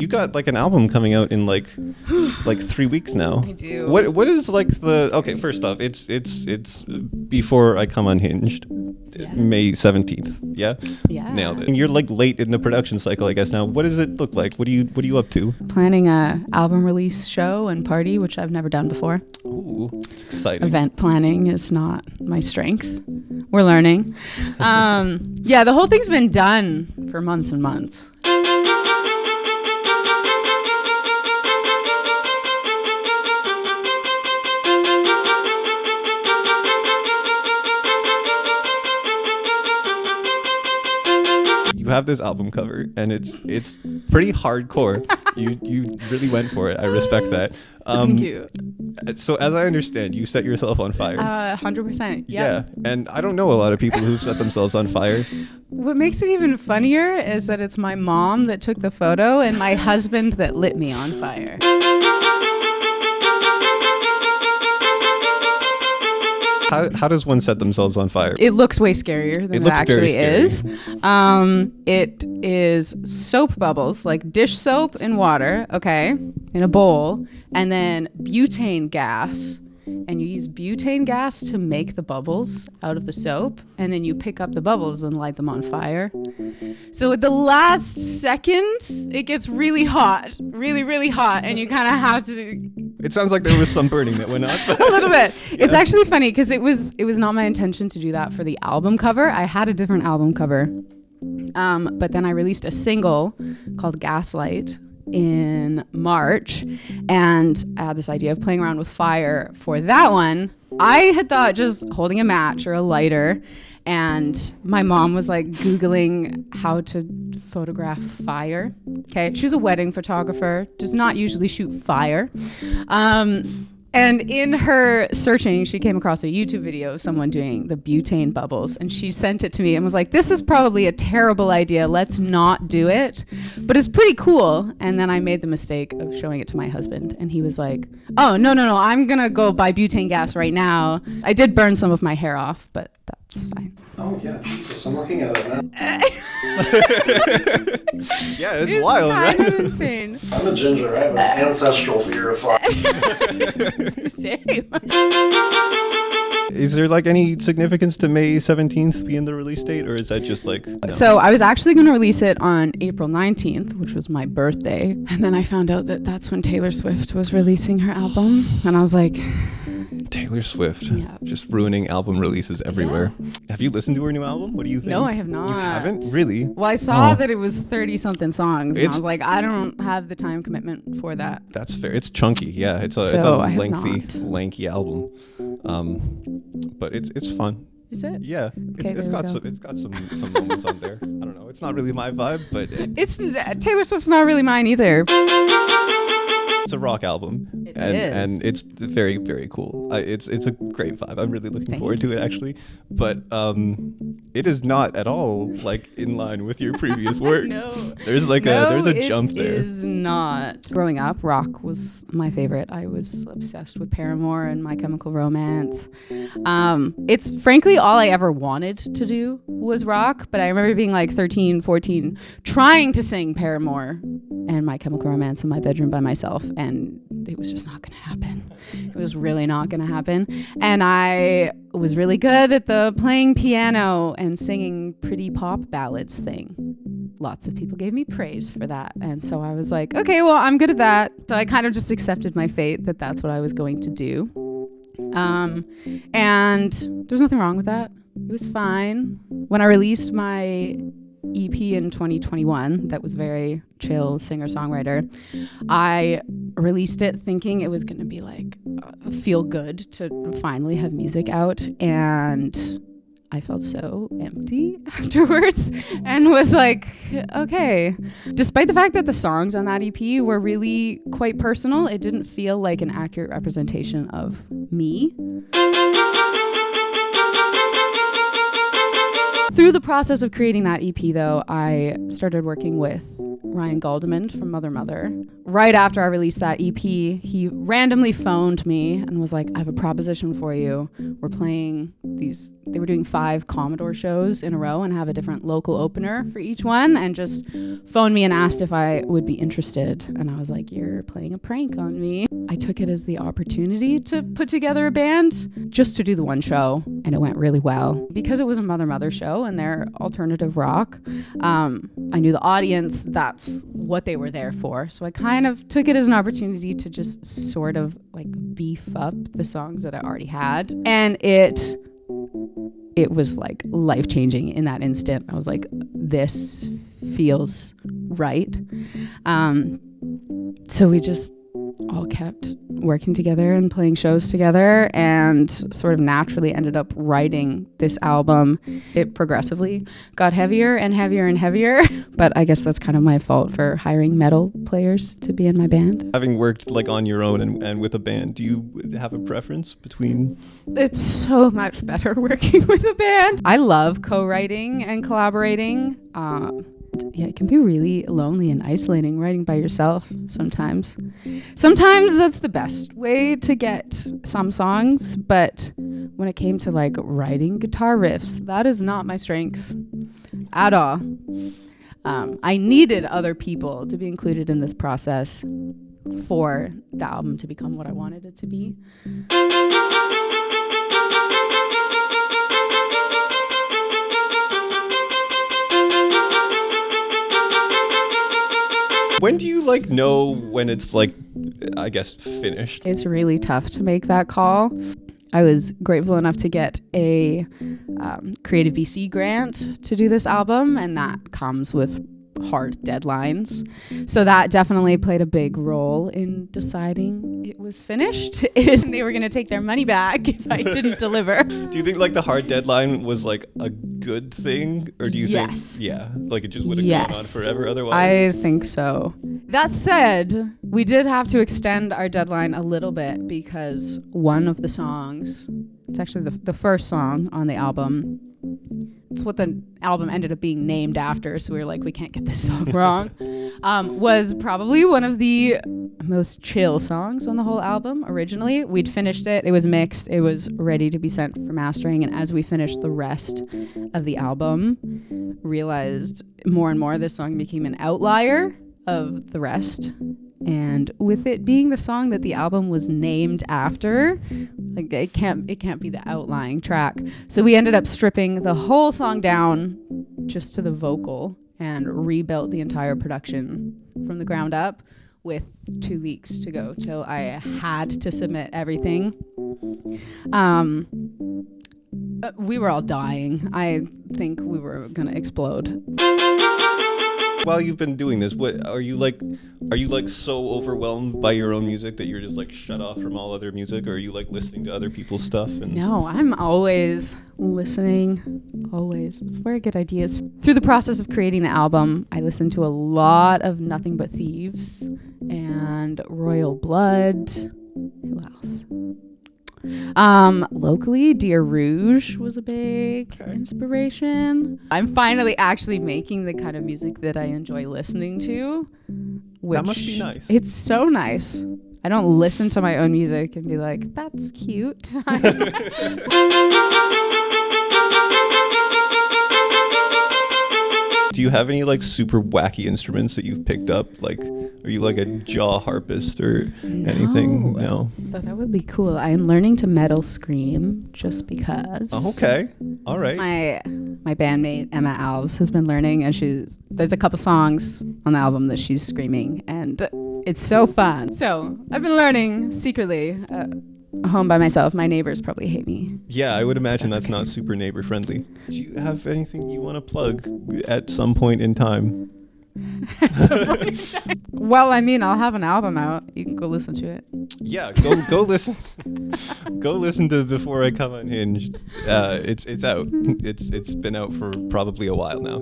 You got like an album coming out in like 3 weeks now. I do. What is like the okay? First off, it's before I come unhinged, Yes. May 17th. Yeah. Yeah. Nailed it. And you're like late in the production cycle, I guess now. What does it look like? What are you up to? Planning a album release show and party, which I've never done before. Ooh, it's exciting. Event planning is not my strength. We're learning. Yeah, the whole thing's been done for months and months. You have this album cover, and it's pretty hardcore. You really went for it. I respect that. Thank you. So as I understand, you set yourself on fire. 100%. Yeah, and I don't know a lot of people who've set themselves on fire. What makes it even funnier is that it's my mom that took the photo and my husband that lit me on fire. How does one set themselves on fire? It looks way scarier than it actually is. It is soap bubbles, like dish soap and water, okay, in a bowl, and then butane gas. And you use butane gas to make the bubbles out of the soap, and then you pick up the bubbles and light them on fire. So at the last second, it gets really hot, really, really hot, and you kind of have to... It sounds like there was some burning that went on. A little bit. Yeah. It's actually funny because it was not my intention to do that for the album cover. I had a different album cover, but then I released a single called Gaslight in March, and I had this idea of playing around with fire for that one. I had thought just holding a match or a lighter, and my mom was like Googling how to photograph fire. Okay, she's a wedding photographer, does not usually shoot fire. And in her searching, she came across a YouTube video of someone doing the butane bubbles, and she sent it to me and was like, this is probably a terrible idea. Let's not do it. But it's pretty cool. And then I made the mistake of showing it to my husband, and he was like, oh, no, I'm going to go buy butane gas right now. I did burn some of my hair off, but that's fine. Oh, yeah, Jesus, I'm looking at it now. Yeah, it's wild, right? Kind of insane. I'm a ginger. I have an ancestral fear of fire. Same. Is there like any significance to May 17th being the release date, or is that just like... No? So I was actually going to release it on April 19th, which was my birthday. And then I found out that that's when Taylor Swift was releasing her album. And I was like... Taylor Swift, yeah. Just ruining album releases everywhere. Yeah. Have you listened to her new album? What do you think? No, I have not. You haven't? Really? Well, I saw that it was 30-something songs, and I was like, I don't have the time commitment for that. That's fair. It's chunky, yeah. It's a lanky album. But it's fun. Is it? Yeah, Okay, it's got some moments on there. I don't know. It's not really my vibe, but it's Taylor Swift's not really mine either. It's a rock album, It and it's very, very cool. It's a great vibe. I'm really looking forward to it actually, but it is not at all like in line with your previous work. No, there's a jump there. It is not. Growing up, rock was my favorite. I was obsessed with Paramore and My Chemical Romance. It's frankly all I ever wanted to do was rock, but I remember being like 13, 14, trying to sing Paramore and My Chemical Romance in my bedroom by myself, and it was just not going to happen. It was really not going to happen. And I was really good at the playing piano and singing pretty pop ballads thing. Lots of people gave me praise for that. And so I was like, okay, well, I'm good at that. So I kind of just accepted my fate that that's what I was going to do. And there's nothing wrong with that. It was fine. When I released my EP in 2021 that was very chill, singer-songwriter, I released it thinking it was going to be like feel good to finally have music out, and I felt so empty afterwards and was like, okay. Despite the fact that the songs on that EP were really quite personal, it didn't feel like an accurate representation of me. Through the process of creating that EP, though, I started working with Ryan Goldman from Mother Mother. Right after I released that EP, he randomly phoned me and was like, I have a proposition for you. We're playing these, they were doing 5 Commodore shows in a row and have a different local opener for each one, and just phoned me and asked if I would be interested. And I was like, you're playing a prank on me. I took it as the opportunity to put together a band just to do the one show, and it went really well. Because it was a Mother Mother show and they're alternative rock, I knew the audience, that's what they were there for. So I kind of took it as an opportunity to just sort of like beef up the songs that I already had. And it was like life-changing in that instant. I was like, this feels right. So we just all kept working together and playing shows together, and sort of naturally ended up writing this album. It progressively got heavier and heavier and heavier, but I guess that's kind of my fault for hiring metal players to be in my band. Having worked like on your own and with a band, do you have a preference between? It's so much better working with a band. I love co-writing and collaborating. Yeah, it can be really lonely and isolating writing by yourself sometimes. Sometimes that's the best way to get some songs, but when it came to like writing guitar riffs, that is not my strength at all. I needed other people to be included in this process for the album to become what I wanted it to be. When do you like know when it's like, I guess, finished? It's really tough to make that call. I was grateful enough to get a Creative BC grant to do this album, and that comes with hard deadlines. So that definitely played a big role in deciding it was finished. They were going to take their money back if I didn't deliver. Do you think like the hard deadline was like a good thing, or do you think, like it just would have gone on forever otherwise? I think so. That said, we did have to extend our deadline a little bit because one of the songs, it's actually the first song on the album, it's what the album ended up being named after, so we were like, we can't get this song wrong, was probably one of the most chill songs on the whole album originally. We'd finished it, it was mixed, it was ready to be sent for mastering, and as we finished the rest of the album, realized more and more this song became an outlier of the rest. And with it being the song that the album was named after, like it can't be the outlying track. So we ended up stripping the whole song down just to the vocal and rebuilt the entire production from the ground up with 2 weeks to go till I had to submit everything. We were all dying. I think we were gonna explode. While you've been doing this, what are you like so overwhelmed by your own music that you're just like shut off from all other music, or are you like listening to other people's stuff? No, I'm always listening. Always. That's where I get ideas. Through the process of creating the album, I listened to a lot of Nothing But Thieves and Royal Blood. Who else? Locally, Dear Rouge was a big inspiration. I'm finally actually making the kind of music that I enjoy listening to. That must be nice. It's so nice. I don't listen to my own music and be like, that's cute. Do you have any like super wacky instruments that you've picked up? Like, are you like a jaw harpist or anything? No. But that would be cool. I am learning to metal scream just because. Oh, okay. All right. My bandmate Emma Alves has been learning, and there's a couple songs on the album that she's screaming, and it's so fun. So I've been learning secretly. Home by myself. My neighbors probably hate me. Yeah, I would imagine that's not super neighbor friendly. Do you have anything you want to plug at some point in time? Well, I mean, I'll have an album out. You can go listen to it. Yeah, go listen. Go listen to Before I Come Unhinged. It's out. It's been out for probably a while now.